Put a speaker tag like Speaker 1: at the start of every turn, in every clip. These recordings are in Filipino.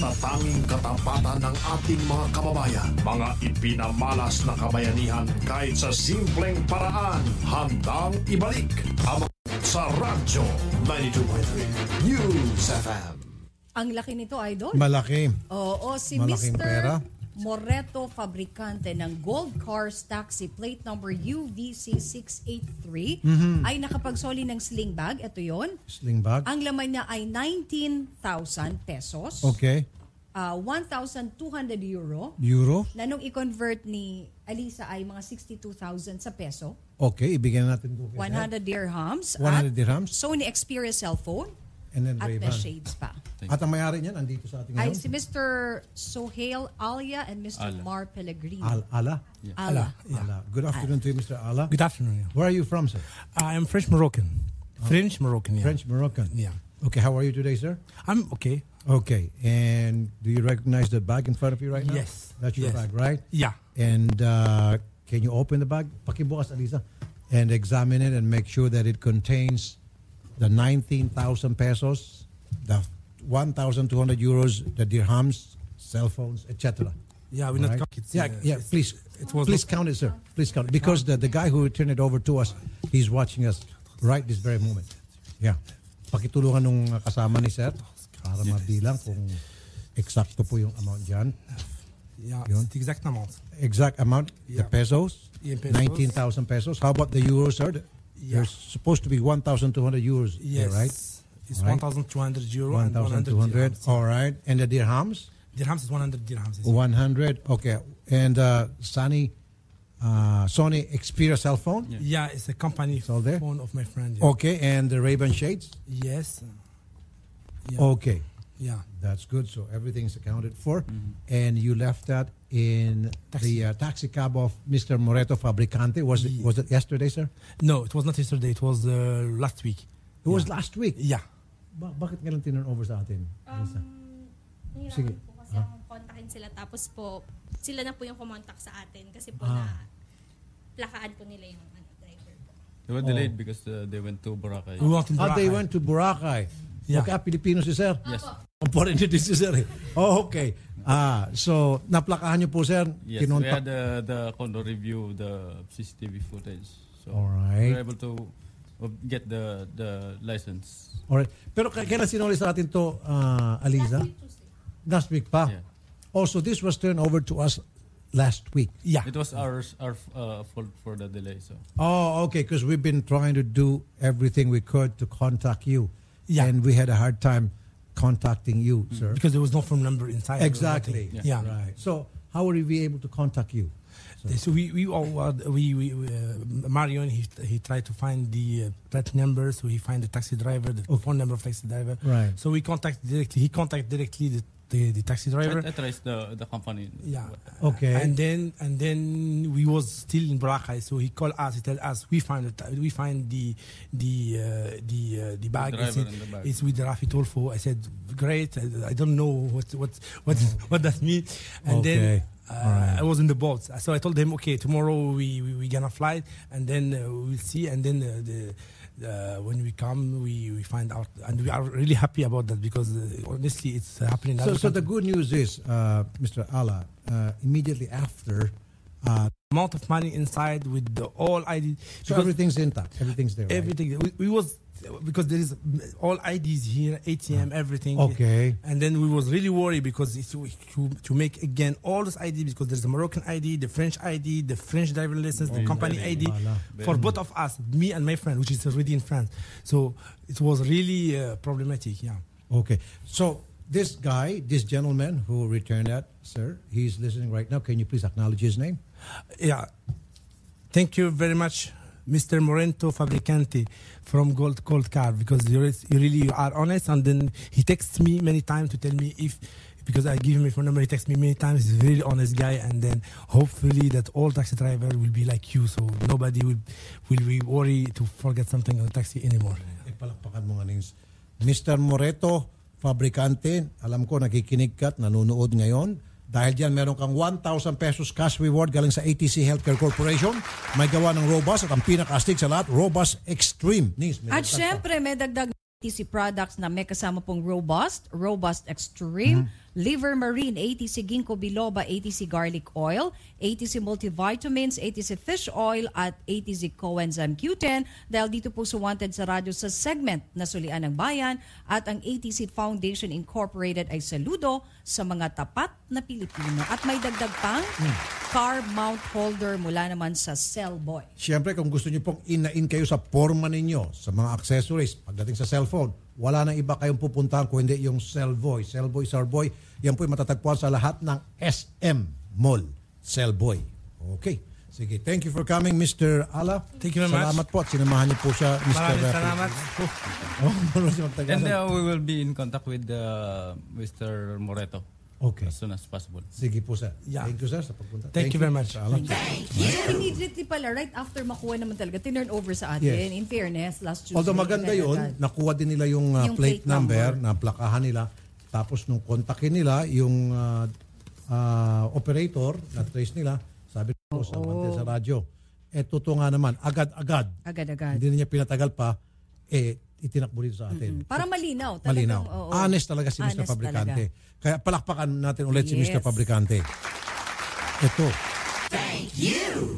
Speaker 1: sa tanging katapatan ng ating mga kababayan. Mga ipinamalas na kabayanihan kahit sa simpleng paraan. Handang ibalik ang sa Radyo 92.3 News FM.
Speaker 2: Ang laki nito, Idol.
Speaker 3: Malaki.
Speaker 2: Oo, si
Speaker 3: Malaking
Speaker 2: Mr.
Speaker 3: pera.
Speaker 2: Moreto, fabrikante ng Gold Cars Taxi plate number UVC683 ay nakapagsoli ng sling bag. Ito yon.
Speaker 3: Sling bag.
Speaker 2: Ang laman niya ay 19,000 pesos.
Speaker 3: Okay.
Speaker 2: 1,200 euro.
Speaker 3: Euro.
Speaker 2: Na nung i-convert ni Alisa ay mga 62,000 sa peso.
Speaker 3: Okay, ibigyan natin ito.
Speaker 2: 100 dirhams.
Speaker 3: 100 dirhams.
Speaker 2: Sony Xperia cellphone.
Speaker 3: And then
Speaker 2: At
Speaker 3: Ray-Ban.
Speaker 2: the shades pa.
Speaker 3: At ang mayari niyan, andito sa ating
Speaker 2: Ay
Speaker 3: ngayon.
Speaker 2: si Mr. Sohail Alia and Mr. Mar Pellegrino.
Speaker 3: Ala.
Speaker 4: Yeah.
Speaker 2: Ala.
Speaker 3: Ala. Good afternoon to you, Mr. Ala.
Speaker 5: Good afternoon.
Speaker 3: Where are you from, sir?
Speaker 5: I'm French Moroccan. French Moroccan, yeah.
Speaker 3: French Moroccan.
Speaker 5: Yeah.
Speaker 3: Okay, how are you today, sir?
Speaker 5: I'm okay.
Speaker 3: Okay, and do you recognize the bag in front of you right now?
Speaker 5: Yes.
Speaker 3: That's your
Speaker 5: Yes.
Speaker 3: bag, right?
Speaker 5: Yeah.
Speaker 3: And can you open the bag? Pakibukas, Alisa. And examine it and make sure that it contains the 19,000 pesos, the 1,200 euros, the dirhams, cell phones, etc.
Speaker 5: Yeah, we're
Speaker 3: Right?
Speaker 5: not it's,
Speaker 3: Yeah, please.
Speaker 5: It was
Speaker 3: Please count it, sir. Please count it. Because the guy who returned it over to us, he's watching us right this very moment. Yeah. Pakitulungan nung kasama ni sir para mabilang kung eksakto po yung amount dyan.
Speaker 5: Yeah,
Speaker 3: Yun.
Speaker 5: it's the exact amount.
Speaker 3: Exact amount, the
Speaker 5: Yeah.
Speaker 3: pesos,
Speaker 5: Yeah, pesos.
Speaker 3: 19,000 pesos. How about the euros, sir?
Speaker 5: Yeah.
Speaker 3: There's supposed to be 1,200 euros there,
Speaker 5: Yes.
Speaker 3: right?
Speaker 5: It's
Speaker 3: Right.
Speaker 5: 1,200 euro and
Speaker 3: 1,200.
Speaker 5: dirhams.
Speaker 3: All right. And the dirhams?
Speaker 5: Dirhams is 100 dirhams.
Speaker 3: 100. Okay. And Sony Xperia cell phone?
Speaker 5: Yeah, it's a company
Speaker 3: all there?
Speaker 5: phone of my friend. Yeah.
Speaker 3: Okay. And the Ray-Ban shades?
Speaker 5: Yes. Yeah.
Speaker 3: Okay.
Speaker 5: Yeah.
Speaker 3: That's good. So everything's accounted for. And you left that in the taxi cab of Mr. Moreto Fabricante. Was it yesterday, sir?
Speaker 5: No, it was not yesterday. It was last week.
Speaker 3: It was last week.
Speaker 5: Yeah.
Speaker 3: Bakit nga lang tinurn over sa atin? Lisa? Sige.
Speaker 6: Nahirapan po kasi akong kontakin sila tapos po sila na po yung kumontak sa atin kasi po na plakaan po nila yung driver po.
Speaker 4: They were delayed because they went to Boracay.
Speaker 5: We want in
Speaker 3: They
Speaker 5: Boracay.
Speaker 3: went to Boracay.
Speaker 5: Yeah.
Speaker 3: Okay, Pilipino si sir?
Speaker 4: Yes.
Speaker 3: Ang foreign din si sir eh. Oh, okay. So, naplakahan niyo po, sir?
Speaker 4: Yes, we
Speaker 3: Kinontak-
Speaker 4: had the condo review the CCTV footage. So
Speaker 3: Alright.
Speaker 4: we were able to get the license.
Speaker 3: Alright. Pero kailan sinuli sa atin to, Aliza? Last week pa?
Speaker 4: Yeah.
Speaker 3: Also, this was turned over to us last week.
Speaker 5: Yeah.
Speaker 4: It was our fault for the delay. So
Speaker 3: Oh, okay, because we've been trying to do everything we could to contact you.
Speaker 5: Yeah.
Speaker 3: And we had a hard time contacting you, sir.
Speaker 5: Because there was no phone number inside. or
Speaker 3: Exactly.
Speaker 5: nothing. Yeah.
Speaker 3: Right. So, how were we able to contact you?
Speaker 5: So Marion he tried to find the plate number, so he find the taxi driver, the phone number of taxi driver.
Speaker 3: Right.
Speaker 5: So we contact directly. He contact directly the taxi driver.
Speaker 4: I traced the company.
Speaker 5: Yeah.
Speaker 3: Okay.
Speaker 5: And then we was still in Boracay, so he called us. He tell us we find the bag.
Speaker 4: driver and the bag.
Speaker 5: It's with Rafi Tolfo. I said great. I don't know what that mean. And
Speaker 3: Okay.
Speaker 5: then.
Speaker 3: Alright.
Speaker 5: I was in the boat, so I told him, okay, tomorrow we gonna fly, and then we'll see, and then when we come, we find out, and we are really happy about that because honestly, it's happening. in
Speaker 3: So,
Speaker 5: other
Speaker 3: so the
Speaker 5: countries.
Speaker 3: good news is, Mr. Ala, immediately after,
Speaker 5: Amount of money inside with the all ID,
Speaker 3: so
Speaker 5: because
Speaker 3: everything's intact, everything's there. Right?
Speaker 5: everything we was because there is all IDs here, ATM, everything.
Speaker 3: Okay.
Speaker 5: And then we was really worried because it's to make again all those IDs because there's the Moroccan ID, the French ID, the French driver license, the company ID for both of us, me and my friend, which is already in France. So it was really problematic. Yeah.
Speaker 3: Okay. So this guy, this gentleman who returned that, sir, he's listening right now. Can you please acknowledge his name?
Speaker 5: Yeah. Thank you very much, Mr. Moreto Fabricante from Gold Car, because you really are honest. And then he texts me many times to tell me because I give him a phone number, he texts me many times. He's a really honest guy. And then hopefully that all taxi driver will be like you. So nobody will be worried to forget something on the taxi anymore.
Speaker 3: Palakpakan mo nga ning Mr. Moreto Fabricante. Alam ko nakikinig ka at nanonood ngayon. Dahil dyan, meron kang 1,000 pesos cash reward galing sa ATC Healthcare Corporation. May gawa ng Robust at ang pinaka-astig sa lahat, Robust Extreme. Nis, may
Speaker 2: At
Speaker 3: dagdag pa.
Speaker 2: syempre, may dagdag ATC products na may kasama pong Robust Extreme, Liver Marine, ATC Ginkgo Biloba, ATC Garlic Oil, ATC Multivitamins, ATC Fish Oil, at ATC Coenzyme Q10 dahil dito po suwanted sa radyo sa segment na Sulian ng Bayan, at ang ATC Foundation Incorporated ay saludo sa mga tapat na Pilipino. At may dagdag pang car mount holder mula naman sa Cellboy.
Speaker 3: Siyempre, kung gusto niyo pong in kayo sa forma ninyo, sa mga accessories, pagdating sa cellphone, wala nang iba kayong pupuntahan kung hindi yung Cellboy. Cellboy, Sarboy, yan po ay matatagpuan sa lahat ng SM Mall. Cellboy. Okay. Sige, thank you for coming, Mr. Ala.
Speaker 5: Thank you very much.
Speaker 3: Salamat po at sinamahan niyo po siya, Mr.
Speaker 5: Maraming salamat.
Speaker 4: And we will be in contact with Mr. Moreto
Speaker 3: Okay.
Speaker 4: as soon as possible.
Speaker 3: Sige po, sir.
Speaker 5: Yeah.
Speaker 3: Thank you, sir, sa pagpunta.
Speaker 5: Thank you very much.
Speaker 3: Mr. Ala.
Speaker 2: Immediately pala, right after makuha naman talaga, tinurn over sa atin.
Speaker 3: Yes.
Speaker 2: In fairness, last Tuesday.
Speaker 3: Although maganda yun,
Speaker 2: agad-agad.
Speaker 3: nakuha din nila yung,
Speaker 2: Yung
Speaker 3: plate
Speaker 2: plate
Speaker 3: number,
Speaker 2: number.
Speaker 3: na plakahan nila. Tapos nung kontakin nila, yung operator na trace nila, sabi ko sa Mantel sa radyo, totoo nga naman, agad-agad.
Speaker 2: Agad-agad.
Speaker 3: Hindi niya pinatagal pa, itinakbo dito sa atin.
Speaker 2: Para malinaw. Talagang,
Speaker 3: Malinaw.
Speaker 2: oo.
Speaker 3: Honest talaga si Mr.
Speaker 2: Honest
Speaker 3: Fabricante.
Speaker 2: talaga.
Speaker 3: Kaya palakpakan natin ulit si
Speaker 2: Yes.
Speaker 3: Mr. Fabricante. Ito.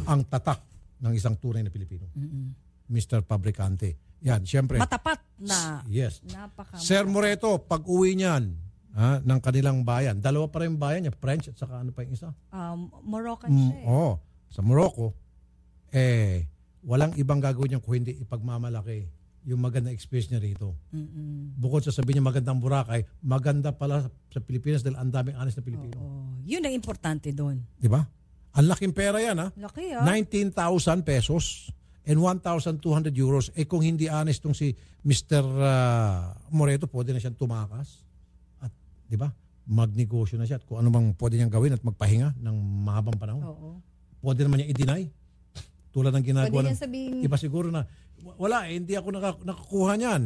Speaker 3: Ang tatak ng isang tunay na Pilipino. Mr. Fabricante. Yan, siyempre.
Speaker 2: Matapat na.
Speaker 3: Yes.
Speaker 2: Napaka.
Speaker 3: Sir Moreto, pag uwi niyan ng kanilang bayan, dalawa pa rin bayan niya, French at saka ano pa yung isa?
Speaker 2: Moroccan siya eh.
Speaker 3: Oo. Sa Morocco, walang ibang gagawin niya kung hindi ipagmamalaki yung maganda experience niya rito. Bukod sa sabihin niya magandang Boracay, maganda pala sa Pilipinas dahil ang daming honest na Pilipino.
Speaker 2: Oh, yun ang importante doon.
Speaker 3: Di ba? Ang laking pera yan, ha?
Speaker 2: Laki ah.
Speaker 3: 19,000 pesos and 1,200 euros. Kung hindi honest tong si Mr. Moreto, pwede na siyang tumakas. At, di ba? Magnegosyo na siya. At kung ano bang pwede niyang gawin at magpahinga ng mahabang panahon.
Speaker 2: Oo.
Speaker 3: Pwede naman niya i-deny. Tulad ng ginagawa
Speaker 2: Pwede
Speaker 3: ng
Speaker 2: niya sabihin-
Speaker 3: iba siguro na, wala, hindi ako nakakuha niyan.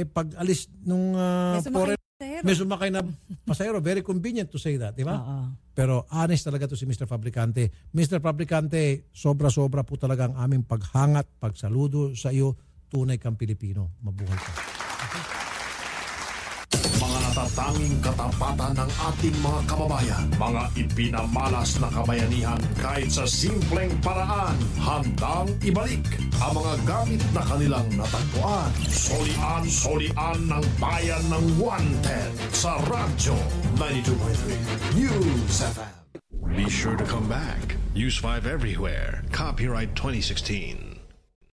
Speaker 3: Pag alis nung foreign, may sumakay na pasahero. Very convenient to say that, di ba?
Speaker 2: Oo.
Speaker 3: Pero honest talaga to si Mr. Fabricante. Mr. Fabricante, sobra-sobra po talaga ang aming paghangat, pagsaludo sa iyo. Tunay kang Pilipino. Mabuhay ka.
Speaker 1: Mga natatanging katapatan ng ating mga kababayan. Mga ipinamalas na kabayanihan kahit sa simpleng paraan. Handang ibalik ang mga gamit na kanilang natagpuan. Solian ng bayan ng 110 sa Radyo 92.3 News FM.
Speaker 7: Be sure to come back. Use 5 everywhere. Copyright 2016.